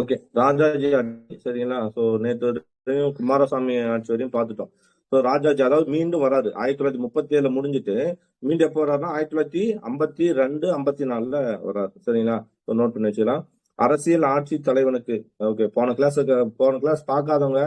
Okay. Rajaji ஆட்சி சரிங்களா? So நேத்து வரையும் குமாரசாமி ஆட்சி வரையும் பார்த்துட்டோம். ஸோ ராஜாஜி அதாவது மீண்டும் வராரு. 1937 முடிஞ்சுட்டு மீண்டும் எப்போ வர்றாருன்னா 1952, 54ல வர்றாரு. சரிங்களா? ஸோ நோட் பண்ணி வச்சுக்கலாம். அரசியல் ஆட்சி தலைவனுக்கு ஓகே. போன கிளாஸ் பார்க்காதவங்க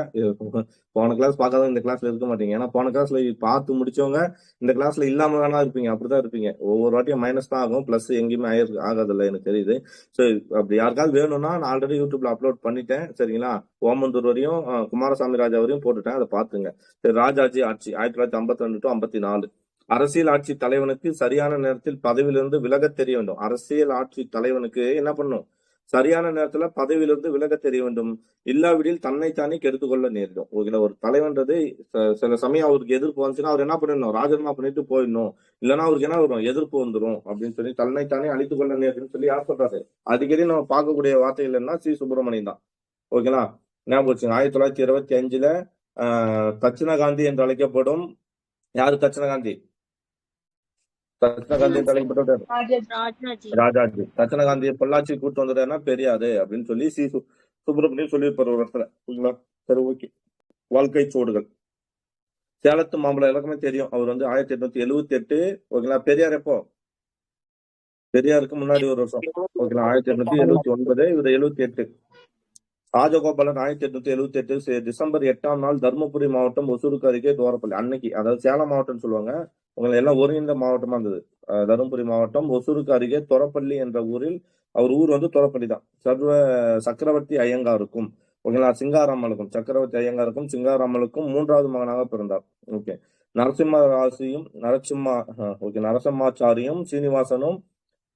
போன கிளாஸ் பார்க்காதவங்க இந்த கிளாஸ்ல இருக்க மாட்டீங்க. ஏன்னா போன கிளாஸ்ல பார்த்து முடிச்சவங்க இந்த கிளாஸ்ல இல்லாம வேணா இருப்பீங்க. அப்படிதான் இருப்பீங்க. ஒவ்வொரு வாட்டியும் மைனஸ் தான் ஆகும். பிளஸ் எங்கேயுமே ஆகாதில்ல எனக்கு தெரியுது. ஸோ அப்படி யாருக்காவது வேணும்னா நான் ஆல்ரெடி யூடியூப்ல அப்லோட் பண்ணிட்டேன். சரிங்களா? ஓமந்தூர் வரையும் குமாரசாமி ராஜா வரையும் போட்டுட்டேன். அதை பாத்துங்க. சரி, ராஜாஜி ஆட்சி 1952 டு 54. அரசியல் ஆட்சி தலைவனுக்கு சரியான நேரத்தில் பதவியிலிருந்து விலக தெரிய வேண்டும். அரசியல் ஆட்சி தலைவனுக்கு என்ன பண்ணும்? சரியான நேரத்துல பதவியிலிருந்து விலக தெரிய வேண்டும். இல்லாவிடில் தன்னைத்தானே கெடுத்துக் கொள்ள நேரிடும். ஓகேங்களா? ஒரு தலைவன்றது சில சமயம் அவருக்கு எதிர்ப்பு வந்துச்சுன்னா அவர் என்ன பண்ணிடணும்? ராஜினாமா பண்ணிட்டு போயிடணும். இல்லைன்னா அவருக்கு என்ன வரும்? எதிர்ப்பு வந்துடும் அப்படின்னு சொல்லி தன்னைத்தானே அழித்துக் கொள்ள நேரிடும் சொல்லி யார் சொல்றாரு? அடிக்கடி நம்ம பார்க்கக்கூடிய வார்த்தைகள் என்ன? சி சுப்பிரமணியன் தான். ஓகேங்களா? ஞாபகம் வச்சுங்க. 1925ல தட்சிண காந்தி என்று அழைக்கப்படும் யாரு தட்சிண காந்தி? தட்சிண காந்தி என்று அழைக்கப்பட்டவர் ராஜாஜி. தட்சிண காந்தியை பொள்ளாச்சி கூட்டு வந்துட்டாருன்னா பெரியாரு அப்படின்னு சொல்லி சுப்பிரமணியம் சொல்லியிருப்பாரு ஒரு இடத்துல. ஓகேங்களா? சரி, ஓகே. வாழ்க்கை சோடுகள். சேலத்து மாம்பழம் எல்லாருக்குமே தெரியும். அவர் வந்து 1878. ஓகேங்களா? பெரியார் எப்போ? பெரியாருக்கு முன்னாடி ஒரு வருஷம். ஓகேங்களா? 1879. இவர் 78. ராஜகோபாலன் 1878 டிசம்பர் 8ஆம் நாள் தருமபுரி மாவட்டம் ஒசூருக்கு அருகே தோரப்பள்ளி அன்னைக்கு, அதாவது சேலம் மாவட்டம்னு சொல்லுவாங்க. உங்களை எல்லாம் ஒருங்கிணைந்த மாவட்டமா இருந்தது. தருமபுரி மாவட்டம் ஒசூருக்கு அருகே தொரப்பள்ளி என்ற ஊரில், அவர் ஊர் வந்து தொரப்பள்ளி தான். சக்கரவர்த்தி ஐயங்காருக்கும் ஓகேங்களா, சிங்காராமலுக்கும் சக்கரவர்த்தி ஐயங்காருக்கும் சிங்காராமலுக்கும் 3வது மகனாக பிறந்தார். ஓகே. நரசிம்ம ராசியும் ஓகே நரசிம்மாச்சாரியும் சீனிவாசனும்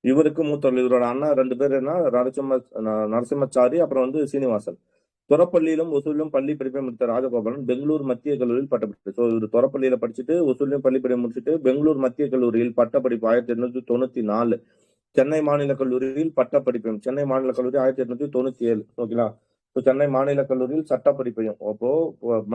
இவருக்கு மூத்தவர். இவரோட அண்ணா 2 பேர் என்ன, நரசிம்மச்சாரி, அப்புறம் வந்து சீனிவாசன். துறப்பள்ளியிலும் ஒசூரிலும் பள்ளி படிப்பை முடித்த ராஜகோபாலன் பெங்களூர் மத்திய கல்லூரியில் பட்டப்படிப்பு. ஸோ இவர் துறப்பள்ளியில படிச்சுட்டு ஒசூர்லயும் பள்ளி படிப்பை முடிச்சுட்டு பெங்களூர் மத்திய கல்லூரியில் பட்டப்படிப்பு 1894. சென்னை மாநில கல்லூரியில் பட்டப்படிப்பையும், சென்னை மாநில கல்லூரி 1897. ஓகேங்களா? சென்னை மாநில கல்லூரியில் சட்டப்படிப்பையும், அப்போ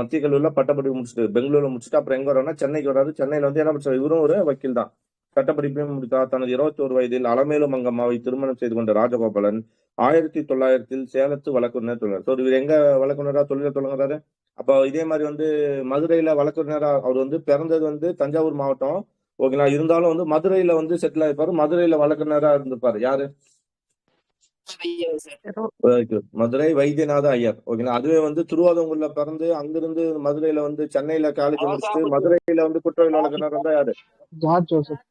மத்திய கல்லூரியில பட்டப்படிப்பு முடிச்சுட்டு பெங்களூர்ல முடிச்சுட்டு அப்புறம் எங்க வர்றாருன்னா சென்னைக்கு வராது. சென்னையில வந்து என்ன படிச்சார்? இவரும் ஒரு வக்கீல் தான். சட்டப்படிப்பையும் முடித்தார். தனது 21 வயதில் அலமேலு மங்கம்மாவை திருமணம் செய்து கொண்ட ராஜகோபாலன் 1900 சேலத்து வழக்கறிஞர் தொழில். ஸோ இவர் எங்க வழக்கறிஞரா தொழில தொடங்குறாரு? அப்போ இதே மாதிரி வந்து மதுரையில வழக்கறிஞரா அவர் வந்து பிறந்தது வந்து தஞ்சாவூர் மாவட்டம். ஓகேங்களா? இருந்தாலும் வந்து மதுரையில வந்து செட்டில் ஆயிருப்பாரு. மதுரையில வழக்கறிஞரா இருந்திருப்பாரு. யாரு? மதுரை வைத்தியநாத ஐயர். ஓகேங்களா? அதுவே வந்து திருவாதூர்ல பிறந்து அங்கிருந்து மதுரையில வந்து சென்னையில காலேஜ் முடிச்சுட்டு மதுரையில வந்து குற்றவியல் வழக்கறிஞர் இருந்தா யாரு? George Joseph.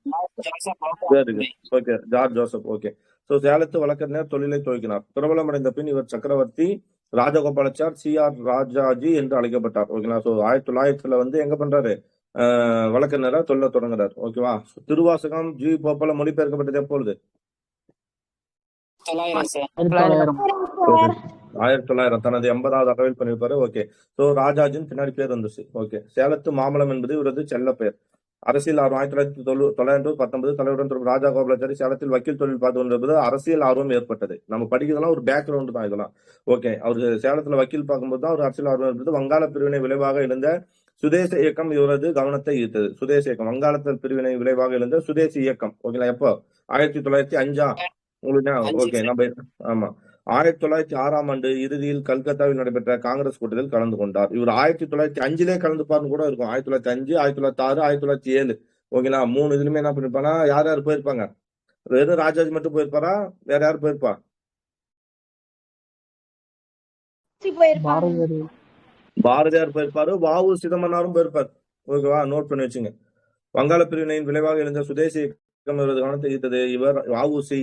Okay, George Joseph. Okay. So சேலத்து வழக்கறிஞர் தொழிலை துவக்கினார். பிரபலமடைந்த பின் இவர் சக்கரவர்த்தி ராஜகோபாலாச்சார் சி.ஆர். ராஜாஜி என்று அழைக்கப்பட்டார். ஓகேங்களா? சோ 1900ல வந்து எங்க பண்றாரு? வழக்கறிஞரா தொழில தொடங்குறாரு. ஓகேவா? திருவாசகம் ஜி போப்பல மொழிபெயர்க்கப்பட்டது எப்பொழுது? 1900. தனது 80வது அகவையில் பண்ணிருப்பாரு. ஓகே. சோ ராஜாஜின் பின்னாடி பேர் வந்துச்சு. ஓகே. சேலத்து மாம்பழம் என்பது இவரது செல்ல பெயர். அரசியல் ஆர்வம் 1919 தலைவருடன் தொடர்பு. ராஜகோபாலாச்சாரி சேலத்தில் வக்கீல் தொழில் பார்த்து கொண்டிருப்பது அரசியல் ஆர்வம் ஏற்பட்டது. நம்ம படிக்கிறதெல்லாம் ஒரு பேக்ரவுண்ட் தான் இதெல்லாம். ஓகே. அவரு சேலத்துல வக்கீல் பார்க்கும்போது தான் ஒரு அரசியல் ஆர்வம் ஏற்பட்டது. வங்காள பிரிவினை விளைவாக எழுந்த சுதேச இயக்கம் இவரது கவனத்தை ஈர்த்தது. சுதேச இயக்கம், வங்காளத்தில் பிரிவினை விளைவாக எழுந்த சுதேசி இயக்கம். ஓகேங்களா? எப்போ? 1905. உங்களுக்கு ஓகே. நம்ம ஆமா 1906ஆம் ஆண்டு இறுதியில் கல்கத்தாவில் நடைபெற்ற காங்கிரஸ் கூட்டத்தில் கலந்து கொண்டார். இவர் 1905லே கலந்துப்பாருன்னு கூட இருக்கும். 1905, 1906, 1907. ஓகேங்களா? 3 இதுலயுமே என்ன பண்ணிருப்பானா, யார் யார் போயிருப்பாங்க? வெறும் ராஜாஜி மட்டும் போயிருப்பாரா? வேற யார் போயிருப்பா? பாரதியார் போயிருப்பாரு. வாவு சிதம்பரனாரும் போயிருப்பார். ஓகேவா? நோட் பண்ணி வச்சுங்க. வங்காள பிரிவினையின் விளைவாக எழுந்த சுதேசி இயக்கம் இவரது கவனத்தை ஈர்த்தது. இவர் வ.உ.சி.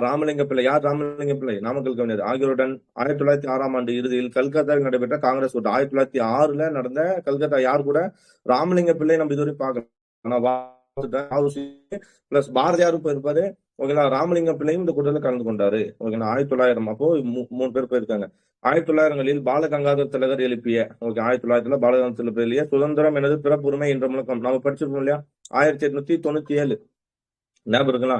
ராமலிங்க பிள்ளை, யார் ராமலிங்க பிள்ளை? நாமக்கல் கவிஞர் ஆகியோருடன் 1906ஆம் ஆண்டு இறுதியில் கல்கத்தாவில் நடைபெற்ற காங்கிரஸ் கூட்டம். 1906ல நடந்த கல்கத்தா யார் கூட? ராமலிங்க பிள்ளை நம்ம இதுவரை பார்க்கலாம். ஆனா வ.உ.சி பிளஸ் பாரதியாரும் போயிருப்பாரு. ஓகேங்களா? ராமலிங்க பிள்ளையும் இந்த கூட்டத்தில் கலந்து கொண்டாரு. ஓகேங்களா? 1900. அப்போ 3 பேர் போயிருக்காங்க. 1900களில் பாலகங்காதர் திலகர் எழுப்பிய ஓகே 1900ல பாலகங்காதர் திலகர் எழுப்பிய சுதந்திரம் எனது பிறப்புரிமை என்ற முழக்கம் நம்ம படிச்சிருக்கோம் இல்லையா? 1897. ஞாபகம் இருக்குங்களா?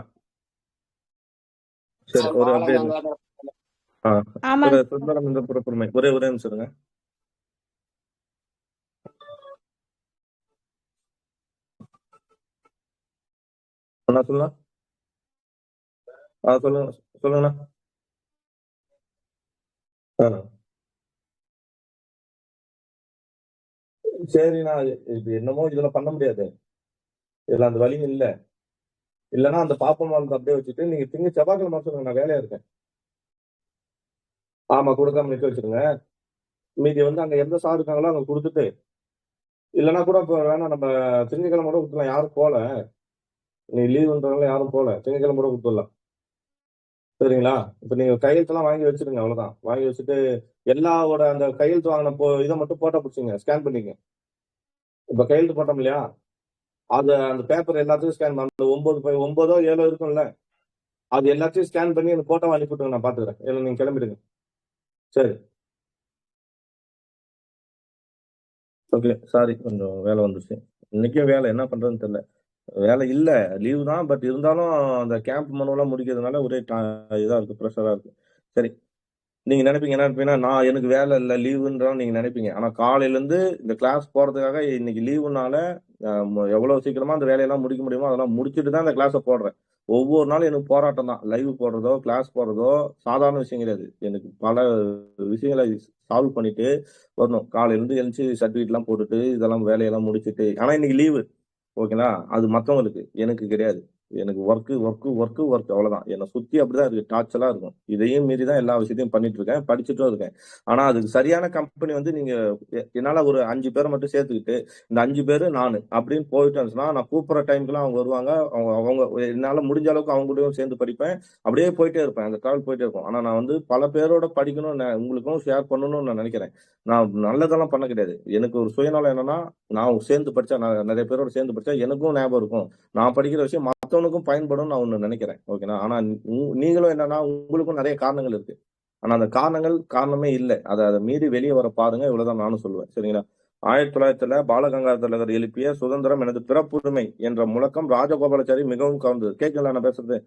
சரி, ஒரு அப்படியே ஒரு சுதந்திரம் என்ற பிறப்புரிமை. ஒரே நிமிஷம் இருங்க. சொல்லுங்க. சொல்லுங்கண்ணா. சரிண்ணா, இது என்னமோ இதுல பண்ண முடியாது. இதுல அந்த வழி இல்ல. இல்லன்னா அந்த பாப்பா மாலத்தை அப்படியே வச்சுட்டு நீங்க செவ்வாய்க்கிழமை சொல்லுங்க, நான் வேலையா இருக்கேன். ஆமா, கொடுக்காம நிக்க வச்சிருங்க. மீதி வந்து அங்க எந்த சார் இருக்காங்களோ அங்க கொடுத்துட்டு, இல்லன்னா கூட இப்ப வேணா நம்ம திங்கட்கிழமை கூட கொடுத்துலாம். யாரும் போல, நீ லீவுன்றவங்க யாரும் போல, திங்கட்கிழமை கூட கொடுத்துடலாம். சரிங்களா? இப்ப நீங்க கையெழுத்தெல்லாம் வாங்கி வச்சிருங்க, அவ்வளவுதான். வாங்கி வச்சுட்டு எல்லாவோட அந்த கையெழுத்து வாங்கின இதை மட்டும் போட்டோ பிடிச்சிங்க, ஸ்கேன் பண்ணிங்க. இப்ப கையெழுத்து போட்டோம் இல்லையா, அந்த பேப்பர் எல்லாத்தையும் ஸ்கேன் பண்ண 9 7 இருக்கும்ல, அது எல்லாத்தையும் ஸ்கேன் பண்ணி அந்த போட்டோ அனுப்பிவிட்டுங்க, நான் பாத்துக்கிறேன். இல்லை, நீங்க கிளம்பிடுங்க. சரி, ஓகே. சாரி, கொஞ்சம் வேலை வந்துருச்சு. இன்னைக்கும் வேலை, என்ன பண்றதுன்னு தெரியல. வேலை இல்ல, லீவு தான். பட் இருந்தாலும் அந்த கேம்ப் மனுவெல்லாம் முடிக்கிறதுனால ஒரே இதா இருக்கு, ப்ரெஷரா இருக்கு. சரி, நீங்க நினைப்பீங்க என்ன நினைப்பீங்கன்னா, நான் எனக்கு வேலை இல்ல, லீவுன்றாலும் நீங்க நினைப்பீங்க. ஆனா காலையில இருந்து இந்த கிளாஸ் போறதுக்காக இன்னைக்கு லீவுனால எவ்வளவு சீக்கிரமா அந்த வேலையெல்லாம் முடிக்க முடியுமோ அதெல்லாம் முடிச்சுட்டு தான் இந்த கிளாஸை போடுறேன். ஒவ்வொரு நாளும் எனக்கு போராட்டம் தான். லைவ் போடுறதோ, கிளாஸ் போடுறதோ சாதாரண விஷயம் கிடையாது. எனக்கு பல விஷயங்களை சால்வ் பண்ணிட்டு வரணும். காலையில இருந்து எழுந்துச்சு சர்டிஃபிகேட் எல்லாம் போட்டுட்டு இதெல்லாம் வேலையெல்லாம் முடிச்சுட்டு, ஆனா இன்னைக்கு லீவு. ஓகேங்களா? அது மத்தவங்களுக்கு. எனக்கு கிடையாது. எனக்கு ஒர்க்கு, ஒர்க்கு, ஒர்க்கு, ஒர்க், அவ்வளவுதான். என்ன சுத்தி அப்படிதான் இருக்கு. டார்ச்சரா இருக்கும். இதையும் மீறி தான் எல்லா விஷயத்தையும் பண்ணிட்டு இருக்கேன். படிச்சுட்டும் இருக்கேன். ஆனா அதுக்கு சரியான கம்பெனி வந்து நீங்க என்னால ஒரு 5 பேரை மட்டும் சேர்த்துக்கிட்டு, இந்த 5 பேரு நானு அப்படின்னு போயிட்டேன்னு சொன்னா, நான் கூப்பிடுற டைம்க்குலாம் அவங்க வருவாங்க. அவங்க அவங்க என்னால முடிஞ்ச அளவுக்கு அவங்க கூடயும் சேர்ந்து படிப்பேன். அப்படியே போயிட்டே இருப்பேன். அந்த டிராவல் போயிட்டே இருக்கும். ஆனா நான் வந்து பல பேரோட படிக்கணும்னு உங்களுக்கும் ஷேர் பண்ணணும்னு நான் நினைக்கிறேன். நான் நல்லதெல்லாம் பண்ண கிடையாது. எனக்கு ஒரு சுயநலம் என்னன்னா, நான் சேர்ந்து படிச்சா, நான் நிறைய பேரோட சேர்ந்து படிச்சா எனக்கும் ஞாபகம் இருக்கும். நான் படிக்கிற விஷயம் மத்தவனுக்கும் பயன்படும்னு நான் ஒண்ணு நினைக்கிறேன். ஓகேங்களா? ஆனா நீங்களும் என்னன்னா, உங்களுக்கும் நிறைய காரணங்கள் இருக்கு. ஆனா அந்த காரணங்கள் காரணமே இல்ல. அத மீறி வெளிய வர பாருங்க. இவ்வளவுதான் நானும் சொல்லுவேன். சரிங்களா? 1900 பாலகங்காதர திலகர் எழுப்பிய "சுதந்திரம் எனது பிறப்புரிமை" என்ற முழக்கம் ராஜகோபாலாச்சாரி மிகவும் கவர்ந்தது. கேட்குங்களா நான் பேசுறது?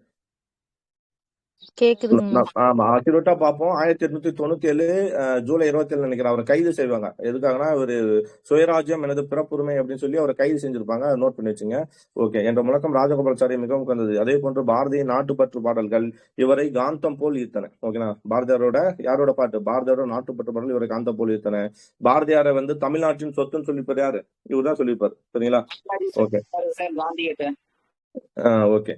கேக்குதுங்கண்ணா. ஆமா, அக்யூரேட்டா பார்ப்போம். 1897 ஜூலை 27 நினைக்கிறேன் அவரை கைது செய்வாங்க. எதுக்காகனா, ஒரு சுயராஜ்யம் எனது பிறப்புரிமை அப்படின்னு சொல்லி அவரை கைது செஞ்சிருப்பாங்க. நோட் பண்ணி வச்சுங்க. ஓகே. என்ற முழக்கம் ராஜகோபாலாச்சாரி மிகவும் கந்தது. அதே போன்று பாரதியின் நாட்டுப்பற்று பாடல்கள் இவரை காந்தம் போல் ஈர்த்தன. ஓகேனா, பாரதியாரோட யாரோட பாட்டு? பாரதியாரோட நாட்டுப்பற்று பாடல் இவரை காந்தம் போல் ஈர்த்தன. பாரதியாரை வந்து தமிழ்நாட்டின் சொத்துன்னு சொல்லிப்பாரு யாரு? இவர் தான் சொல்லியிருப்பாரு. சரிங்களா? Okay, okay.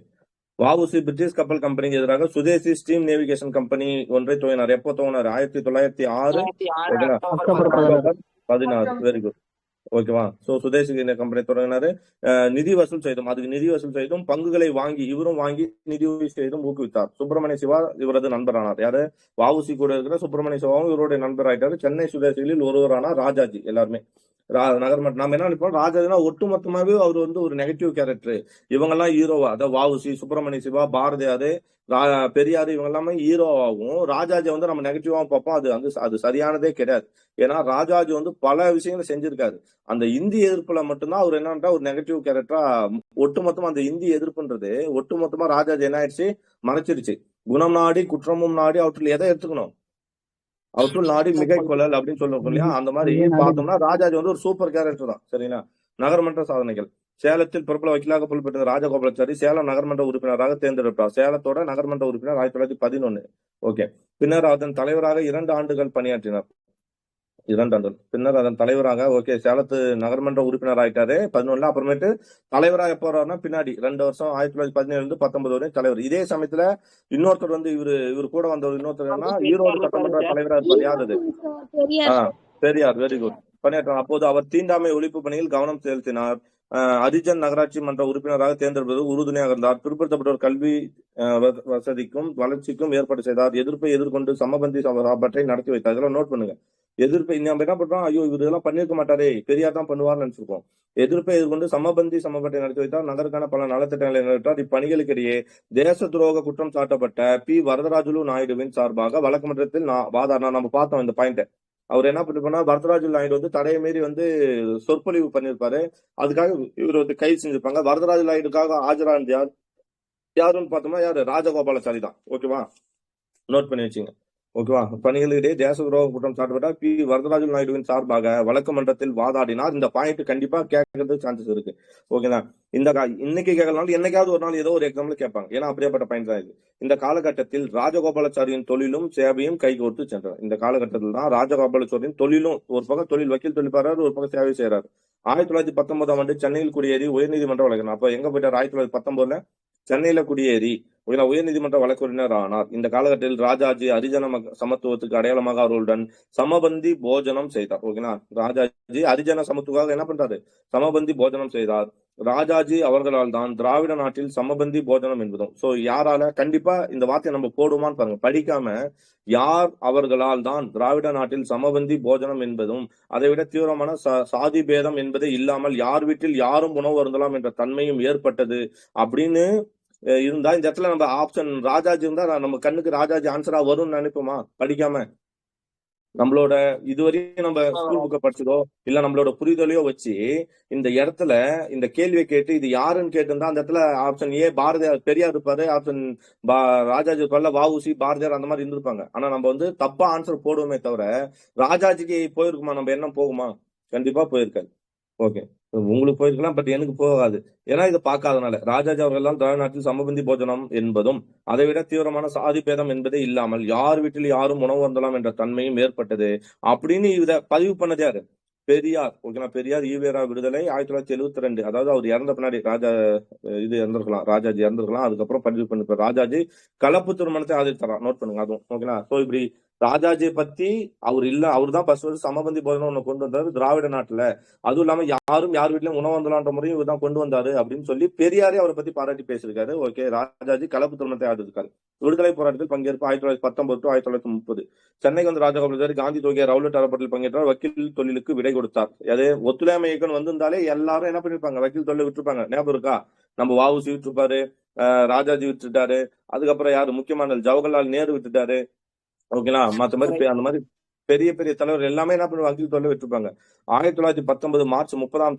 வஉசி பிரிட்டிஷ் கப்பல் கம்பெனிக்கு எதிராக சுதேசி ஸ்டீம் நேவிகேஷன் கம்பெனி ஒன்றை துவங்கினார். எப்போ துவங்கினார்? 1906 அக்டோபர் 16. அக்டோபர் 16. Very good. ஓகேவா? சோ சுதேசி கம்பெனி தொடங்கினாரு. நிதி வசூல் செய்தும், அதுக்கு நிதி வசூல் செய்தும், பங்குகளை வாங்கி இவரும் வாங்கி நிதி உதவி செய்தும் ஊக்குவித்தார். சுப்பிரமணிய சிவா இவரது நண்பரானார். யாரு? வஉசி கூட இருக்கிற சுப்பிரமணிய சிவாவும் இவருடைய நண்பர் ஆயிட்டாரு. சென்னை சுதேசிகளில் ஒருவரானார் ராஜாஜி. எல்லாருமே நகர்மன்ற நாம என்ன நினைப்போம், ராஜாஜினா ஒட்டுமொத்தமாவே அவர் வந்து ஒரு நெகட்டிவ் கேரக்டர். இவங்க எல்லாம் ஹீரோவா, அதாவது வஉசி, சுப்பிரமணிய சிவா, பாரதியாரு, பெரியாரு, இவங்க எல்லாமே ஹீரோவாகவும் ராஜாஜி வந்து நம்ம நெகட்டிவாவும் பார்ப்போம். அது சரியானதே கிடையாது. ஏன்னா ராஜாஜி வந்து பல விஷயங்களை செஞ்சிருக்காரு. அந்த இந்தி எதிர்ப்புல மட்டும்தான் அவர் என்னன்னா ஒரு நெகட்டிவ் கேரக்டரா, ஒட்டுமொத்தமா அந்த இந்தி எதிர்ப்புன்றது ஒட்டுமொத்தமா ராஜாஜி என்ன ஆயிடுச்சு, மறைச்சிருச்சு. குணம் நாடி குற்றமும் நாடி அவற்றில் எதை எடுத்துக்கணும், அவற்றுள் நாடி மிகை கொள்ளல் அப்படின்னு சொல்லுவோம் இல்லையா? அந்த மாதிரி பார்த்தோம்னா ராஜாஜி வந்து ஒரு சூப்பர் கேரக்டர் தான். சரிங்களா? நகர்மன்ற சாதனைகள். சேலத்தில் பிரபல வக்கீலாக புகழ்பெற்ற ராஜகோபாலாச்சாரி சேலம் நகர்மன்ற உறுப்பினராக தேர்ந்தெடுத்தார். சேலத்தோட நகர்மன்ற உறுப்பினர் 1911. ஓகே. பின்னர் அதன் தலைவராக 2 ஆண்டுகள் பணியாற்றினார். 2 ஆண்டுகள். பின்னர் அதன் தலைவராக, ஓகே, சேலத்து நகர்மன்ற உறுப்பினர் ஆயிட்டாரு 11. அப்புறமேட்டு தலைவராக எப்போ வர்றாருன்னா பின்னாடி 2 வருஷம் 1917 இருந்து 19 வரையும் தலைவர். இதே சமயத்துல இன்னொருத்தர் வந்து இவரு கூட வந்த இன்னொருத்தர்னா ஈரோடு சட்டமன்ற தலைவராக இருப்பார். யார் அது? பெரியார். Very good. பணியாற்றார். அப்போது அவர் தீண்டாமை ஒழிப்பு பணியில் கவனம் செலுத்தினார். அரிஜன் நகராட்சி மன்ற உறுப்பினராக தேர்ந்தெடுப்பது உறுதுணையாக இருந்தார். பிற்படுத்தப்பட்டோர் கல்வி வசதிக்கும் வளர்ச்சிக்கும் ஏற்பாடு செய்தார். எதிர்ப்பை எதிர்கொண்டு சமபந்தி சபாட்டை நடத்தி வைத்தார். இதெல்லாம் நோட் பண்ணுங்க. எதிர்ப்பை நம்ம என்ன பண்றோம், ஐயோ இவர் இதெல்லாம் பண்ணிருக்க மாட்டாரே, பெரியார் தான் பண்ணுவார்னு நினைச்சிருக்கோம். எதிர்ப்பை எதிர்கொண்டு சமபந்தி சமபாட்டை நடத்தி வைத்தார். நகருக்கான பல நலத்திட்டங்களை நிறைவேற்றார். இப்பணிகளுக்கிடையே தேச துரோக குற்றம் சாட்டப்பட்ட பி வரதராஜுலு நாயுடுவின் சார்பாக வழக்குமன்றத்தில் வாதாடினார். நம்ம பார்த்தோம் இந்த பாயிண்ட். அவர் என்ன பண்ணிருப்பாருன்னா, வரதராஜுலு நாயுடு வந்து தடையை மீறி வந்து சொற்பொழிவு பண்ணிருப்பாரு. அதுக்காக இவர் வந்து கைது செஞ்சிருப்பாங்க. வரதராஜ நாயுடுக்காக ஆஜரானது யாருன்னு பார்த்தோம்னா யாரு? ராஜகோபாலாச்சாரி தான். ஓகேவா? நோட் பண்ணி வச்சுங்க. ஓகேவா? பணிகளிடையே தேச துரோக குற்றம் சாட்டப்பட்ட பி வரதராஜன் நாயுடுவின் சார்பாக வழக்கு மன்றத்தில் வாதாடினார். இந்த பாயிண்ட் கண்டிப்பா கேட்கறதுக்கு சான்சஸ் இருக்கு. ஓகேங்களா? இன்னைக்கு கேட்கலாம், என்னைக்காவது ஒரு நாள் ஏதோ ஒரு எக்ஸாம்ல கேட்பாங்க. ஏன்னா அப்படியேப்பட்ட பாயிண்ட் தான் இது. இந்த காலகட்டத்தில் ராஜகோபாலாச்சாரியின் தொழிலும் சேவையும் கைகோர்த்து சென்றார். இந்த காலகட்டத்தில் தான் ராஜகோபாலாச்சாரியின் தொழிலும், ஒரு பக்கம் தொழில் வக்கீல் தொழில் பாரு, ஒரு பக்கம் சேவை செய்யறாரு. 1919ஆம் ஆண்டு சென்னையில் குடியேறி உயர்நீதிமன்ற வழக்கறிஞர். அப்ப எங்க போயிட்டார்? 1919ல சென்னையில குடியேறி உயர்நீதிமன்ற வழக்கறிஞர் ஆனார். இந்த காலகட்டத்தில் ராஜாஜி ஹரிஜன சமத்துவத்துக்கு அடையாளமாக அவர்களுடன் சமபந்தி போஜனம் செய்தார். ஓகேங்களா? ராஜாஜி ஹரிஜன சமத்துவமாக என்ன பண்றாரு? சமபந்தி போஜனம் செய்தார். ராஜாஜி அவர்களால் தான் திராவிட நாட்டில் சமபந்தி போஜனம் என்பதும். சோ யாரால? கண்டிப்பா இந்த வார்த்தையை நம்ம போடுமான்னு பாருங்க. படிக்காம யார் அவர்களால் தான் திராவிட நாட்டில் சமபந்தி போஜனம் என்பதும், அதை விட தீவிரமான சாதி பேதம் என்பதே இல்லாமல் யார் வீட்டில் யாரும் உணவு அருந்தலாம் என்ற தன்மையும் ஏற்பட்டது அப்படின்னு இருந்தா, இந்த இடத்துல நம்ம ஆப்ஷன் ராஜாஜி இருந்தா நம்ம கண்ணுக்கு ராஜாஜி ஆன்சரா வரும்னு நினைப்போமா? படிக்காம நம்மளோட இதுவரையும் நம்ம ஸ்கூல் புக்கை படிச்சதோ இல்ல நம்மளோட புரிதலையோ வச்சு இந்த இடத்துல இந்த கேள்வியை கேட்டு இது யாருன்னு கேட்டிருந்தா அந்த இடத்துல ஆப்ஷன் ஏ பாரதியார் பெரியார் இருப்பாரு, ஆப்ஷன் ராஜாஜி இருப்பார்ல, வஉசி பாரதியார் அந்த மாதிரி இருந்திருப்பாங்க. ஆனா நம்ம வந்து தப்பா ஆன்சர் போடுவோமே தவிர ராஜாஜிக்கு போயிருக்குமா நம்ம எண்ணம்? போகுமா? கண்டிப்பா போயிருக்காது. ஓகே, உங்களுக்கு போயிருக்கலாம், பட் எனக்கு போகாது. ஏன்னா இதை பார்க்காதனால. ராஜாஜி அவர்கள் திராவிட நாட்டில் சமபந்தி போஜனம் என்பதும் அதை விட தீவிரமான சாதி பேதம் என்பதே இல்லாமல் யார் வீட்டில் யாரும் உணவு அருந்தலாம் என்ற தன்மையும் ஏற்பட்டது அப்படின்னு இதை பதிவு பண்ணது யாரு? பெரியார். ஓகேங்களா? பெரியார் ஈவேரா விடுதலை 1972. அதாவது அவர் இறந்த பின்னாடி இறந்திருக்கலாம், ராஜாஜி இறந்திருக்கலாம். அதுக்கப்புறம் பதிவு பண்ணிருப்பார். ராஜாஜி கலப்பு திருமணத்தை ஆதரித்தாராம். நோட் பண்ணுங்க அதுவும். ஓகேங்களா? சோ இப்படி ராஜாஜியை பத்தி அவர் தான் ஃபர்ஸ்ட் சமபந்தி போஜனம் ஒண்ணு கொண்டு வந்தாரு திராவிட நாட்டுல. அதுவும் இல்லாம யாரும் யார் வீட்லயும் உணவு வந்தலான்ற முறையும் இவர் தான் கொண்டு வந்தாரு அப்படின்னு சொல்லி பெரியாரே அவரை பத்தி பாராட்டி பேசியிருக்காரு. ஓகே, ராஜாஜி கலப்பு திருமணத்தை ஆதரித்தார். விடுதலை போராட்டத்தில் பங்கேற்பு 1919 to 1930. சென்னைக்கு வந்து ராஜகோபாலாச்சாரி காந்தி தொகையை ரவுலட் அறப்பட்டில் பங்கேற்றார். வக்கீல் தொழிலுக்கு விடை கொடுத்தார். அதே ஒத்துழையாமை இயக்கம் வந்திருந்தாலே எல்லாரும் என்ன பண்ணிருப்பாங்க? வக்கீல் தொழிலை விட்டுருப்பாங்க. ஞாபகம் இருக்கா? நம்ம வஉசி விட்டுருப்பாரு, ராஜாஜி விட்டுட்டாரு, அதுக்கப்புறம் யாரு முக்கியமான ஜவஹர்லால் நேரு விட்டுட்டாரு. ஓகேங்களா? மத்த மாதிரி அந்த மாதிரி பெரிய பெரிய தலைவர் எல்லாமே என்ன பண்ணுவாங்க? வக்கீல் தொழிலை விட்டுருப்பாங்க. 1919 மார்ச் 30ஆம்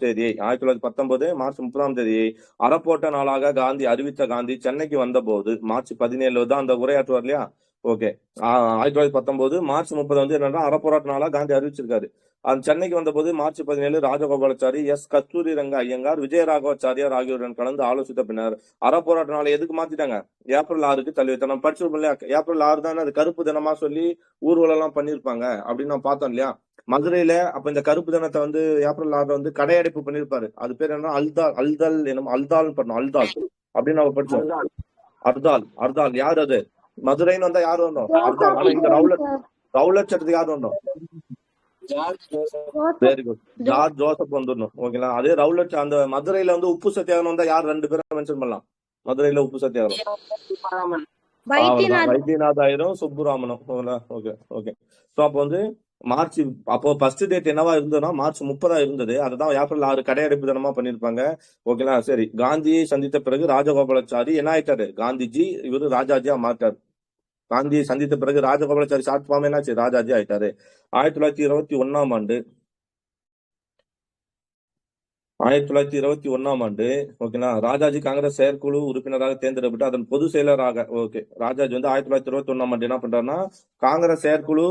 தேதியை அறப்போட்ட நாளாக காந்தி அறிவித்த காந்தி சென்னைக்கு வந்த போது மார்ச் 17 தான் அந்த உரையாற்றுவார் இல்லையா? ஓகே, 1919 மார்ச் 30 வந்து என்னன்னா அறப்போராட்ட நாளா காந்தி அறிவிச்சிருக்காரு. அந்த சென்னைக்கு வந்த போது மார்ச் 17 ராஜகோபாலாச்சாரி, எஸ் கஸ்தூரி ரங்க ஐயங்கார், விஜயராகவாச்சாரியார் ஆகியோருடன் கலந்து ஆலோசித்த பின்னர் அறப்போராட்ட நாளை எதுக்கு மாத்திட்டாங்க? ஏப்ரல் 6க்கு தள்ளி வைத்தார். நம்ம படிச்சிருப்போம் இல்லையா? ஏப்ரல் 6 தானே அது கருப்பு தினமா சொல்லி ஊர்வலம் எல்லாம் பண்ணிருப்பாங்க அப்படின்னு நம்ம பார்த்தோம் இல்லையா? மதுரையில அப்ப இந்த கருப்பு தினத்தை வந்து ஏப்ரல் 6 வந்து கடையடைப்பு பண்ணிருப்பாரு. அது பேர் என்ன? அல்தால் பண்ணோம். அல்தால் அப்படின்னு நம்ம படிச்சோம். அர்தால் யார் அது? மதுரைன்னு வந்தா யாரு வந்தோம்? அர்தால். ஆனா இந்த ரவுலட் சட்டத்துக்கு யாரு வந்தோம்? வெரி குட், ஜார்ஜ் ஜோசப் வந்துடணும். ஓகேங்களா? அதே ரவுலட் அந்த மதுரையில வந்து உப்பு சத்தியாகிரம் வந்தா யார்? 2 பேரும் மென்ஷன் பண்ணலாம். மதுரையில உப்பு சத்தியாகிரம் வைத்தியநாத் ஐயரும் சுப்புராமனும். Okay okay. சோ அப்போ வந்து அப்போ ஃபர்ஸ்ட் டேட் என்னவா இருந்ததுன்னா மார்ச் 30 இருந்தது. அதுதான் ஏப்ரல் 6 கடையடைப்பு தினமா பண்ணிருப்பாங்க. ஓகேங்களா? சரி, காந்தியை சந்தித்த பிறகு ராஜகோபாலாச்சாரி என்ன ஆயிட்டாரு? காந்திஜி இவரு ராஜாஜியா மாட்டாரு. காந்தியை சந்தித்த பிறகு ராஜகோபாலாச்சாரி ஷார்ட் ஃபார்ம் என்னாச்சு? ராஜாஜி ஆயிட்டாரு. 1921ஆம் ஆண்டு ஓகேங்களா, ராஜாஜி காங்கிரஸ் செயற்குழு உறுப்பினராக தேர்ந்தெடுக்கப்பட்டு அதன் பொதுச் செயலராக. ஓகே, ராஜாஜி வந்து 1921ஆம் ஆண்டு என்ன பண்றாருன்னா காங்கிரஸ் செயற்குழு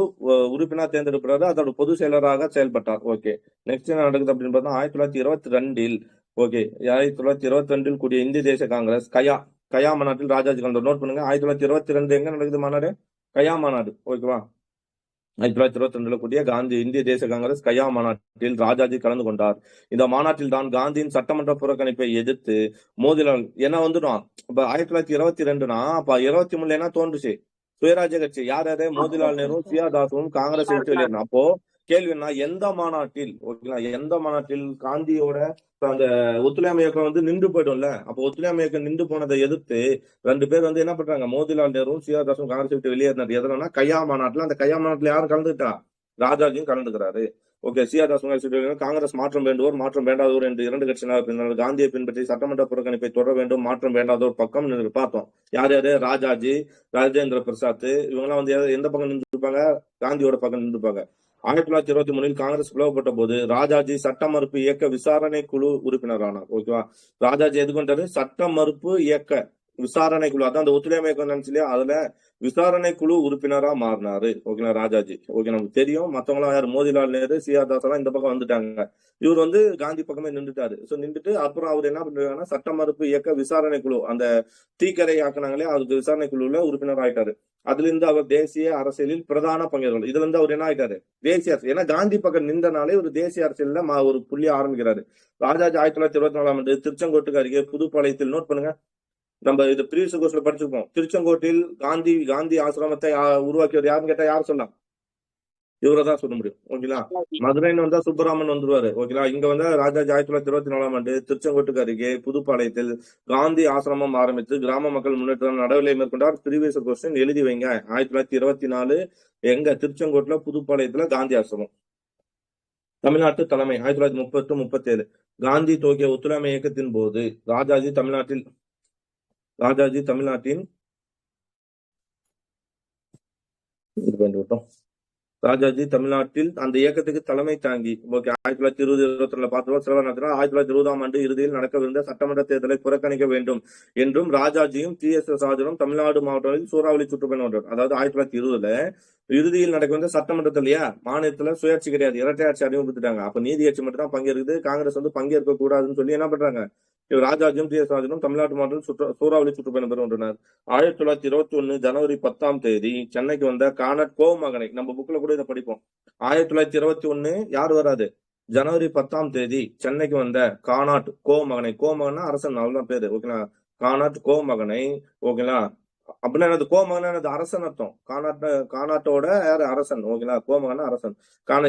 உறுப்பினர் தேர்ந்தெடுக்கிறாரு, அதோட பொதுச் செயலராக செயல்பட்டார். ஓகே, நெக்ஸ்ட் என்ன நடக்குது அப்படின்னு பார்த்தா 1922 ஓகே, 1922 கூடிய இந்திய தேச காங்கிரஸ் கயா மாநாட்டில் ராஜாஜி கலந்து. நோட் பண்ணுங்க, 1922 எங்க நடக்குது மாநாடு? கயா மாநாடு. ஓகேவா? 1922 கூடிய இந்திய தேச காங்கிரஸ் கயா மாநாட்டில் ராஜாஜி கலந்து கொண்டார். இந்த மாநாட்டில் தான் காந்தியின் சட்டமன்ற புறக்கணிப்பை எதிர்த்து மோதிலால் என்ன வந்துடும். இப்ப 1922னா அப்ப 23 என்ன தோன்றுச்சு? சுயராஜ்ய கட்சி. யாரு? மோதிலால் நேரு, சியாதாசும் காங்கிரஸ் விட்டு வெளியேறணும். அப்போ கேள்வி என்ன? எந்த மாநாட்டில்? ஓகேங்களா, எந்த மாநாட்டில் காந்தியோட அந்த ஒத்துழையாமை இயக்கம் வந்து நின்று போயிடும்ல. அப்போ ஒத்துழையாமை இயக்கம் நின்று போனதை எதிர்த்து 2 பேர் வந்து என்ன பண்றாங்க? மோதிலால் நேரும் சியாதாசும் காங்கிரஸ் விட்டு வெளியேறினார். எதனா கயா மாநாட்டுல. அந்த கயா மாநாட்டுல யாரும் கலந்துட்டா? ராஜாஜியும் கலந்துக்கிறாரு. ஓகே, சியாதாஸ் காங்கிரஸ் மாற்றம் வேண்டுவோர் மாற்றம் வேண்டாதோர் என்று 2 கட்சியினர் காந்தியை பின்பற்றி சட்டமன்ற புறக்கணிப்பை தொடர வேண்டும், மாற்றம் வேண்டாதோர் பக்கம் பார்த்தோம். யார்? ராஜாஜி, ராஜேந்திர பிரசாத், இவங்கெல்லாம் வந்து எந்த பக்கம் நின்றுப்பாங்க? காந்தியோட பக்கம் நின்றுப்பாங்க. 1923 காங்கிரஸ் பிளவுபட்ட போது ராஜாஜி சட்ட மறுப்பு இயக்க விசாரணை குழு உறுப்பினர் ஆனார். ஓகேவா? ராஜாஜி எது கொண்டாரு? சட்ட மறுப்பு இயக்க விசாரணை குழு. அதான் அந்த ஒத்துழையாமை இயக்கம் நினைச்சு இல்லையா? அதுல விசாரணை குழு உறுப்பினரா மாறினாரு. ஓகேங்களா, ராஜாஜி. ஓகே, நமக்கு தெரியும். மத்தவங்க யார், மோதிலால் நேரு, சிஆர் தாஸ் எல்லாம் இந்த பக்கம் வந்துட்டாங்க. இவர் வந்து காந்தி பக்கமே நின்றுட்டாரு. சோ நின்றுட்டு அப்புறம் அவர் என்ன பண்றாருன்னா, சட்ட மறுப்பு இயக்க விசாரணை குழு, அந்த தீக்கரை ஆக்குனாங்களே, அதுக்கு விசாரணை குழுல உறுப்பினர் ஆயிட்டாரு. அதுல இருந்து அவர் தேசிய அரசியலில் பிரதான பங்கேற்பாளர். இதுல இருந்து அவர் என்ன ஆயிட்டாரு, தேசிய அரசியல். ஏன்னா காந்தி பக்கம் நின்றனாலே ஒரு தேசிய அரசியல்ல ஒரு புள்ளிய ஆரம்பிக்கிறாரு. ராஜாஜி 1924 திருச்செங்கோட்டுக்கு அருகே புதுப்பாளையத்தில், நோட் பண்ணுங்க, நம்ம இது ப்ரீவியஸ் கோர்ஸ்ல படிச்சிருப்போம். திருச்செங்கோட்டில் காந்தி ஆசிரமத்தை உருவாக்கியவர் யாருன்னு கேட்டா யார் சொல்லலாம், இவரை தான் சொல்ல முடியும். ஓகேங்களா, மதுரைன்னு வந்தா சுப்பராமன் வந்துருவாரு. ஓகேங்களா, இங்க வந்து ராஜாஜி 1924 திருச்செங்கோட்டுக்கு அருகே புதுப்பாளையத்தில் காந்தி ஆசிரமம் ஆரம்பித்து கிராம மக்கள் முன்னேற்றம் நடவடிக்கை மேற்கொண்டார். ப்ரீவியஸ் கொஸ்டின் எழுதி வைங்க. 1924 எங்க, திருச்செங்கோட்டுல புதுப்பாளையத்துல காந்தி ஆசிரமம். தமிழ்நாட்டு தலைமை 1930-37 காந்தி துவக்கிய ஒத்துழைமை இயக்கத்தின் போது ராஜாஜி தமிழ்நாட்டின் ராஜாஜி தமிழ்நாட்டில் அந்த இயக்கத்துக்கு தலைமை தாங்கி, ஓகே, 1920-22 பார்த்தோம். சிலவர் நடத்தினார். 1920 இறுதியில் நடக்கவிருந்த சட்டமன்ற தேர்தலை புறக்கணிக்க வேண்டும் என்றும் ராஜாஜியும் TS ராஜனும் தமிழ்நாடு மாவட்டங்களில் சூறாவளி சுற்றுப்பயணம். அதாவது 1920 இறுதியில் நடக்கவிருந்த சட்டமன்றத்தில் இல்லையா, மாநிலத்துல சுயாட்சி கிடையாது, இரட்டை ஆட்சி அறிமுகப்படுத்திட்டாங்க. அப்ப நீதியட்சி மட்டும் தான் பங்கேற்குது. காங்கிரஸ் வந்து பங்கேற்க கூடாதுன்னு சொல்லி என்ன பண்றாங்க, ராஜாஜியும் TS ராஜனும் தமிழ்நாட்டு மாவட்டத்தில் சூறாவளி சுற்றுப்பயணம் பெறுகின்றனர். 1921 ஜனவரி 10 சென்னைக்கு வந்த கானட் கோமகனை, நம்ம புக்ல கூட இதை படிப்போம். 1921 யார் வராது, ஜனவரி 10 சென்னைக்கு வந்த கானாட் கோமகனை, கோமகனா அரசன், அவ்வளவுதான் பேரு. ஓகேங்களா, கானாட் கோமகனை. ஓகேங்களா, அப்படின்னா எனது கோமகன் எனது அரசன் அர்த்தம். கானாட்டோட யாரு, அரசன். ஓகேங்களா, கோமகன் அரசன்,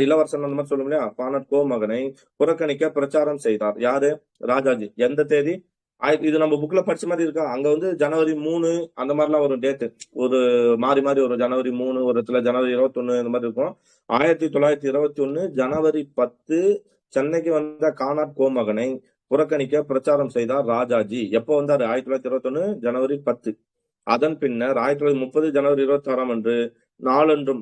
இளவரசன் அந்த மாதிரி சொல்லும் இல்லையா. கானாட் கோமகனை புறக்கணிக்க பிரச்சாரம் செய்தார். யாரு, ராஜாஜி. எந்த தேதி, இது நம்ம புக்ல படிச்ச மாதிரி இருக்கா, அங்க வந்து ஜனவரி 3 அந்த மாதிரிலாம் ஒரு டேட்டு, ஒரு மாறி ஒரு ஜனவரி 3, ஒரு இடத்துல ஜனவரி 21 இந்த மாதிரி இருக்கும். 1921 ஜனவரி 10 சென்னைக்கு வந்த கானாட் கோமகனை புறக்கணிக்க பிரச்சாரம் செய்தார் ராஜாஜி. எப்போ வந்தாரு, 1921 ஜனவரி 10. அதன் பின்னர் 1930 ஜனவரி 26 நாளன்றும்,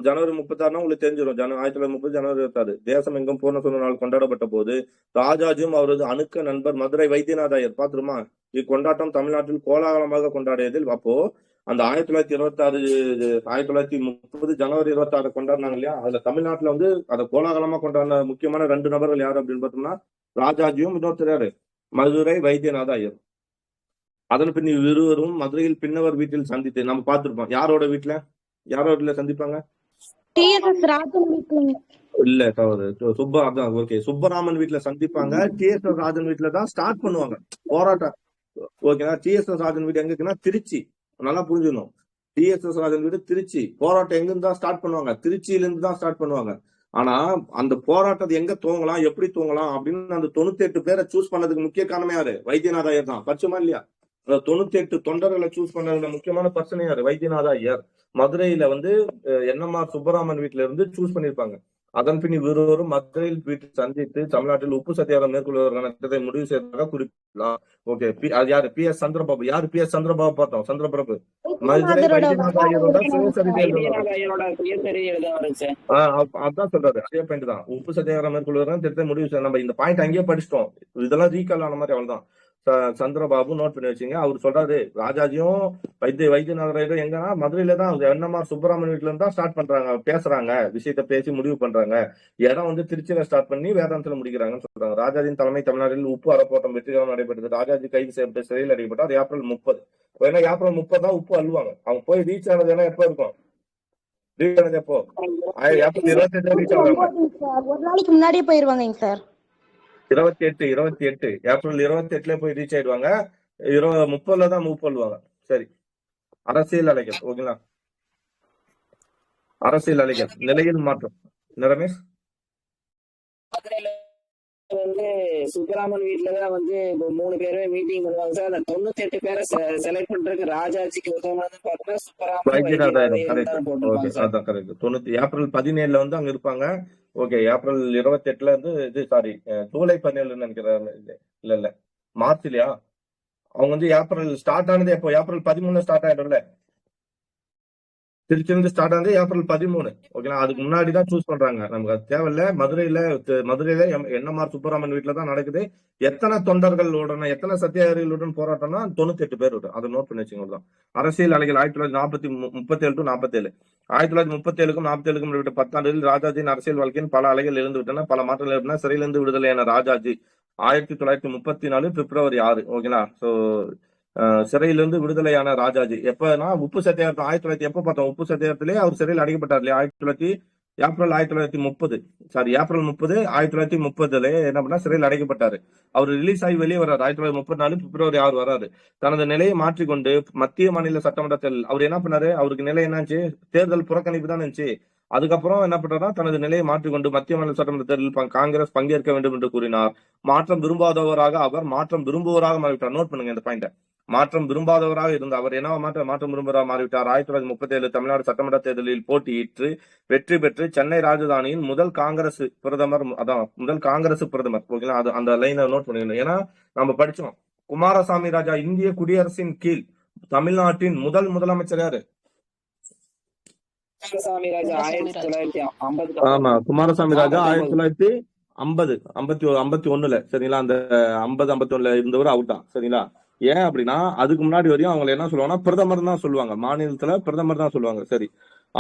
ஜனவரி 36 உங்களுக்கு தெரிஞ்சிடும். 1930 ஜனவரி 26 தேசம் எங்கும் பூர்ண சுதந்திர நாள் கொண்டாடப்பட்ட போது ராஜாஜியும் அவரது அணுக்க நண்பர் மதுரை வைத்தியநாத ஐயர், பாத்துருமா, இக்கொண்டாட்டம் தமிழ்நாட்டில் கோலாகலமாக கொண்டாடியதில், அப்போ அந்த 1930 ஜனவரி 26 கொண்டாடினாங்க இல்லையா, அதுல தமிழ்நாட்டுல வந்து அதை கோலாகலமா கொண்டாடின முக்கியமான 2 நபர்கள் யாரு அப்படின்னு பார்த்தோம்னா, ராஜாஜியும் இன்னொருத்தர் யாரு, மதுரை வைத்தியநாத ஐயர். அதன் பின் இருவரும் மதுரையில் பின்னவர் வீட்டில் சந்தித்து, நம்ம பார்த்திருப்போம். யாரோட வீட்டுல சந்திப்பாங்க, இல்ல தவறு, சுப்பராமன் வீட்டுல சந்திப்பாங்க. TS ராஜன் வீட்டுல தான் ஸ்டார்ட் பண்ணுவாங்க போராட்டம். ஓகேங்களா, TS ராஜன் வீடு எங்க இருக்குன்னா திருச்சி, நல்லா புரிஞ்சுக்கணும். TS ராஜன் வீடு திருச்சி. போராட்டம் எங்க இருந்தா ஸ்டார்ட் பண்ணுவாங்க, திருச்சியில இருந்து தான் ஸ்டார்ட் பண்ணுவாங்க. ஆனா அந்த போராட்டத்தை எங்க தூங்கலாம், எப்படி தூங்கலாம் அப்படின்னு அந்த 98 பேரை சூஸ் பண்ணதுக்கு முக்கிய காரணமே யாரு, வைத்தியநாத ஐயர் தான். பட்சமா இல்லையா, 98 தொண்டர்களை சூஸ் பண்ணதுல முக்கியமான பர்சன் யாரு, வைத்தியநாத ஐயர். மதுரையில வந்து NMR சுப்பராமன் வீட்டுல இருந்து சூஸ் பண்ணிருப்பாங்க. அதன் பின் இருவரும் மதுரையில் வீட்டில் சந்தித்து தமிழ்நாட்டில் உப்பு சத்தியாகிரகம் மேற்கொள்வதற்கான திட்டத்தை முடிவு செய்ததாக குறிப்பிடலாம். ஓகே, அது யாரு, PS சந்திரபாபு. யாரு PS சந்திரபாபு பார்த்தோம், சந்திரபிரபு. மதுரை வைத்தியநாத ஐயரோட சுயசரிதை அதான் சொல்றாரு, அதே பாயிண்ட் தான். உப்பு சத்தியாகிரகம் மேற்கொள்வதற்கான திட்டத்தை முடிவு செய்ய, நம்ம இந்த பாயிண்ட் அங்கேயே படிச்சிட்டோம். இதெல்லாம் ரீகால் ஆன மாதிரி அவ்வளவுதான். சந்திரபாபு நோட் பண்ணி வச்சுங்க. அவர் சொல்றாரு, ராஜாஜியும் வைத்தியநாதரையும் எங்கன்னா மதுரையில தான் NMR சுப்பராமன் வீட்டுல இருந்தா ஸ்டார்ட் பண்றாங்க, பேசுறாங்க, விஷயத்த பேசி முடிவு பண்றாங்க. இடம் வந்து திருச்சியில ஸ்டார்ட் பண்ணி வேதாந்தத்துல முடிக்கிறாங்கன்னு சொல்றாங்க. ராஜாஜியின் தலைமை தமிழ்நாட்டில் உப்பு அறப்போட்டம் வெற்றிகரமாக நடைபெற்றது. ராஜாஜி கைது செய்யப்பட்டு சிறையில் அடைக்கப்பட்டார் ஏப்ரல் 30. ஏன்னா ஏப்ரல் 30 தான் உப்பு அள்ளுவாங்க. அவங்க போய் ரீச் ஆனது எப்ப இருக்கும், ரீச் ஆனது எப்போ, ஏப்ரல் 28 ரீச் ஆவாங்க. ஒரு நாளைக்கு முன்னாடியே போயிருவாங்க சார். 28 ஏப்ரல் 28 போய் ரீச் ஆயிடுவாங்க. 30 தான் மூவ் பண்ணுவாங்க. சரி, அரசியல் அலைகள். ஓகேங்களா, அரசியல் அலைகள், நிலையில் மாற்றம். ரமேஷ், வந்து சுப்பராமன் வீட்டுலதான் வந்து 3 பேருமே மீட்டிங் பண்ணுவாங்க சார். அந்த 98 பேரை செலக்ட் பண்றதுக்கு ராஜாஜிக்கு உதவுனது பாத்தீங்கன்னா சுப்பராமன். ஏப்ரல் 17 வந்து அங்க இருப்பாங்க. ஓகே, ஏப்ரல் 28 இருந்து ஜூலை 17 நினைக்கிறேன். இல்ல மார்ச் இல்லையா, அவங்க வந்து ஏப்ரல் ஸ்டார்ட் ஆனது எப்போ, ஏப்ரல் 13 ஸ்டார்ட் ஆயிடும்ல. திருச்சியிலிருந்து ஸ்டார்ட் ஆனது ஏப்ரல் 13. ஓகேங்களா, அதுக்கு முன்னாடி தான் சூஸ் பண்றாங்க. நமக்கு அது தேவையில்ல. மதுரையில என்எம்ஆர் சுப்பராமன் வீட்டுல தான் நடக்குது. எத்தனை தொண்டர்களுடன் எத்தனை சத்தியாகிரிகளுடன் போராட்டம்னா 98 பேர் விடும். அதை நோட் பண்ணி வச்சுக்கோங்க. அரசியல் அலைகள் 1937 டு 47. 1937க்கும் 47க்கும் விட்ட 10 ஆண்டுகளில் ராஜாஜியின் அரசியல் வாழ்க்கையின் பல அலைகள் எழுந்து விட்டன, பல மாற்றங்கள் எழுந்தன. சிறையிலிருந்து விடுதலையான ராஜாஜி 1934 பிப்ரவரி 6. ஓகேங்களா, சோ சிறையிலிருந்து விடுதலையான ராஜாஜி எப்பனா உப்பு சத்தியாகிரகம் 1900 எப்ப பார்த்தோம்? உப்பு சத்தியாகிரகத்திலே அவர் சிறையில் அடைக்கப்பட்டார் இல்லையா? ஏப்ரல் 1930. ஏப்ரல் 30 1930 என்ன பண்ணா சிறையில் அடைக்கப்பட்டாரு. அவர் ரிலீஸ் ஆகி வெளியே வர்றாரு 1934 பிப்ரவரி 6 வராரு. தனது நிலையை மாற்றிக்கொண்டு மத்திய மாநில சட்டமன்றத்தில் அவர் என்ன பண்ணாரு? அவருக்கு நிலை என்னாச்சு? தேர்தல் புறக்கணிப்பு தான் இருந்துச்சு. அதுக்கப்புறம் என்ன பண்றாருன்னா தனது நிலையை மாற்றிக்கொண்டு மத்திய மாநில சட்டமன்ற தேர்தலில் காங்கிரஸ் பங்கேற்க வேண்டும் என்று கூறினார். மாற்றம் விரும்பாதவராக அவர் மாற்றம் விரும்புவராக மாறிவிட்டார். நோட் பண்ணுங்க இந்த பாயிண்ட். மாற்றம் விரும்பாதவராக இருந்த அவர் என்ன மாற்றம் விரும்புவராக மாறிவிட்டார். 1937 தமிழ்நாடு சட்டமன்ற தேர்தலில் போட்டியிட்டு வெற்றி பெற்று சென்னை ராஜதானியின் முதல் காங்கிரஸ் பிரதமர். ஓகேங்களா, அது அந்த லைனை நோட் பண்ணிக்கணும். ஏன்னா நம்ம படிச்சோம், குமாரசாமி ராஜா இந்திய குடியரசின் கீழ் தமிழ்நாட்டின் முதல் முதலமைச்சர் யாரு? ஆமா, குமாரசாமி ராஜா 1951 சரிங்களா. அந்த 51 இருந்தவர் அவுட் தான் சரிங்களா. ஏன் அப்படின்னா அதுக்கு முன்னாடி வரையும் அவங்க என்ன சொல்லுவாங்கன்னா பிரதமர் தான் சொல்லுவாங்க, மாநிலத்துல பிரதமர் தான் சொல்லுவாங்க. சரி,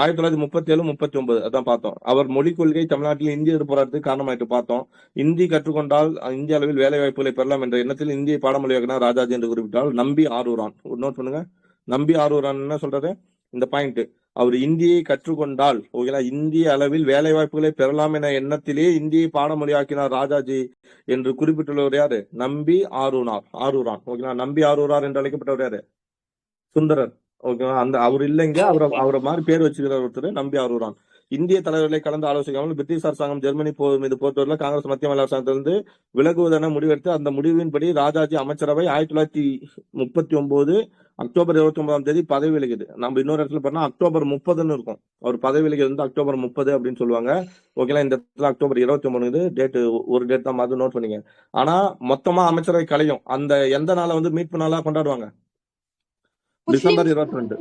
1937 39 அதான் பார்த்தோம். அவர் மொழிக் கொள்கை தமிழ்நாட்டில் இந்திய எதிர்ப்பு போராட்டத்துக்கு காரணமாயிட்டு பார்த்தோம். இந்தி கற்றுக்கொண்டால் இந்திய அளவில் வேலை வாய்ப்புகளை பெறலாம் என்ற எண்ணத்தில் இந்தியை பாடமொழியாக்கினார் ராஜாஜி என்று குறிப்பிட்டால் நம்பி ஆரூரான். நோட் பண்ணுங்க, நம்பி ஆரூரான் என்ன சொல்றாரு இந்த பாயிண்ட். அவர் இந்தியை கற்றுக்கொண்டால் ஓகேங்களா இந்திய அளவில் வேலை வாய்ப்புகளை பெறலாம் என எண்ணத்திலே இந்தியை பாடமொழியாக்கினார் ராஜாஜி என்று குறிப்பிட்டுள்ளவர் யாரு? நம்பி ஆரூரான். ஓகேங்களா, நம்பி ஆரூரார் என்று அழைக்கப்பட்டவர் யாரு? சுந்தரர். ஓகேவா, அந்த அவர் இல்லைங்க, அவரை மாதிரி பேர் வச்சுக்கிற ஒருத்தர் நம்பி ஆரூரான். இந்திய தலைவர்களை கலந்து ஆலோசிக்காமல் பிரிட்டிஷ் அரசாங்கம் ஜெர்மனி மீது போர்த்தவர்கள் காங்கிரஸ் மத்திய மாநில அரசாங்கத்திலிருந்து விலகுவதென முடிவெடுத்து அந்த முடிவின்படி ராஜாஜி அமைச்சரவை 1939 அக்டோபர் 29ஆம் தேதி பதவி விலகுது. நம்ம இன்னொரு இடத்துல பார்த்தா அக்டோபர் 30ன்னு இருக்கும். அவர் பதவி விலகுது வந்து அக்டோபர் 30 அப்படின்னு சொல்லுவாங்க. ஓகேங்களா, இந்த இடத்துல அக்டோபர் 29 டேட், ஒரு டேட் தான் மாதிரி நோட் பண்ணிங்க. ஆனா மொத்தமா அமைச்சரவை கலையும் அந்த எந்த நாளை வந்து மீட்பு நாளா கொண்டாடுவாங்க? டிசம்பர் 22.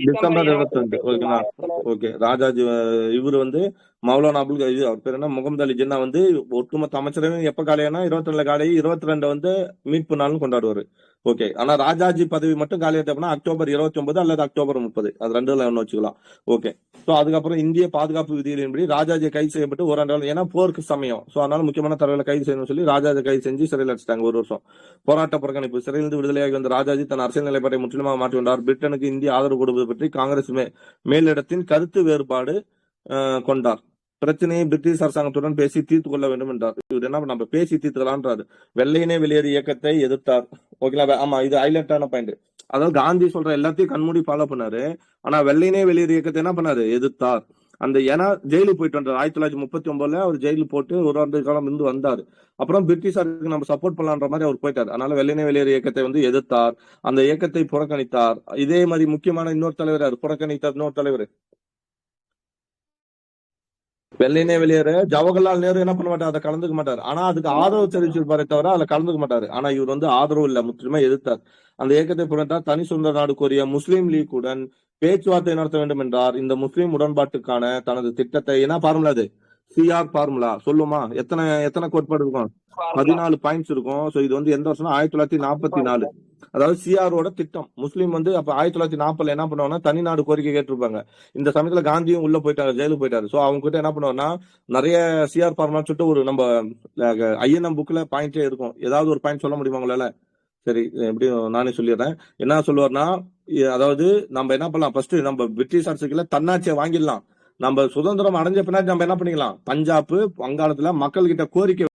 டிசம்பர் 22. ஓகேங்களா, ஓகே. ராஜாஜி இவரு வந்து மௌலானா அவர் பேர் என்ன, முகமது அலி ஜின்னா வந்து ஒட்டுமொத்த அமைச்சரவையும் எப்ப காலையானா 22 காலை 22 வந்து மீட்பு நாள்னு கொண்டாடுவாரு. ஓகே, ஆனா ராஜாஜி பதவி மட்டும் காலியாட்டா அக்டோபர் 29 அல்லது அக்டோபர் 30, அது ரெண்டுல ஒண்ணு வச்சுக்கலாம். ஓகே, சோ அதுக்கப்புறம் இந்திய பாதுகாப்பு விதிகளின்படி ராஜாஜி கைது செய்யப்பட்டு ஓராண்டு, ஏன்னா போருக்கு சமயம், சோ அதனால முக்கியமான தலைவர்களை கைது செய்யணும்னு சொல்லி ராஜாஜி கைது செஞ்சு சிறையில் அடிச்சிட்டாங்க 1 வருஷம். போராட்ட புறக்கணிப்பு. சிறையிலிருந்து விடுதலையாகி வந்த ராஜாஜி தன் அரசியல் நிலைப்பாட்டை முற்றிலுமாக மாற்றிக்கொண்டார். பிரிட்டனுக்கு இந்திய ஆதரவு கொடுப்பது பற்றி காங்கிரஸ் மேலிடத்தின் கருத்து வேறுபாடு கொண்டார். பிரச்சனையை பிரிட்டிஷ் அரசாங்கத்துடன் பேசி தீர்த்து கொள்ள வேண்டும் என்றார். இவர் என்ன நம்ம பேசி தீர்த்துக்கலான்றாரு. வெள்ளையினே வெளியேறு இயக்கத்தை எதிர்த்தார். ஓகேங்களா, ஆமா, இது ஹைலைட்டான பாயிண்ட். அதாவது காந்தி சொல்ற எல்லாத்தையும் கண்மூடி ஃபாலோ பண்ணாரு. ஆனா வெள்ளையினே வெளியேறு இயக்கத்தை என்ன பண்ணாரு? எதிர்த்தார். அந்த ஏன்னா ஜெயிலுக்கு போயிட்டு வந்தார். 1939 அவர் ஜெயிலு போட்டு 1 ஆண்டு காலம் இருந்து வந்தாரு. அப்புறம் பிரிட்டிஷாருக்கு நம்ம சப்போர்ட் பண்ணலான்ற மாதிரி அவர் போயிட்டார். அதனால வெள்ளையினே வெளியேறு இயக்கத்தை வந்து எதிர்த்தார். அந்த இயக்கத்தை புறக்கணித்தார். இதே மாதிரி முக்கியமான இன்னொரு தலைவர் புறக்கணித்தார். இன்னொரு தலைவர் வெள்ளையினே வெளியேற ஜவஹர்லால் நேரு என்ன பண்ண மாட்டார்? அதை கலந்துக்க மாட்டார். ஆனா அதுக்கு ஆதரவு தெரிவிச்சிருப்பாரே தவிர அதுல கலந்துக்க மாட்டாரு. ஆனா இவர் வந்து ஆதரவு இல்ல, முற்றிலுமே எதிர்த்தார். அந்த இயக்கத்தை புறத்தார். தனி சுதந்திர நாடு கோரிய முஸ்லீம் லீக்குடன் பேச்சுவார்த்தை நடத்த வேண்டும் என்றார். இந்த முஸ்லீம் உடன்பாட்டுக்கான தனது திட்டத்தை என்ன ஃபார்முலா? அது சிஆர் ஃபார்முலா சொல்லுமா? எத்தனை கோட்பாடு இருக்கும்? 14 பாயிண்ட்ஸ் இருக்கும். சோ இது வந்து எந்த வருஷம்? 1944. அதாவது சிஆரோட திட்டம். முஸ்லீம் வந்து அப்ப 1940 என்ன பண்ணுவாங்கன்னா தனிநாடு கோரிக்கை கேட்டிருப்பாங்க. இந்த சமயத்துல காந்தியும் உள்ள போயிட்டாரு, ஜெயிலுக்கு போயிட்டாரு. சோ அவங்க கிட்ட என்ன பண்ணுவாங்கன்னா நிறைய சிஆர் ஃபார்முலா சொல்லிட்டு ஒரு நம்ம ஐஎன்எம் புக்ல பாயிண்டே இருக்கும். ஏதாவது ஒரு பாயிண்ட் சொல்ல முடியுமா உங்களால? சரி, எப்படியும் நானே சொல்லிடுறேன். என்ன சொல்லுவார்னா, அதாவது நம்ம என்ன பண்ணலாம், ஃபர்ஸ்ட் நம்ம பிரிட்டிஷ் அரசுக்குள்ள தன்னாட்சியை வாங்கிடலாம். நம்ம சுதந்திரம் அடைஞ்ச பின்னாடி நம்ம என்ன பண்ணிக்கலாம், பஞ்சாப் வங்காளத்துல மக்கள் கிட்ட கோரிக்கை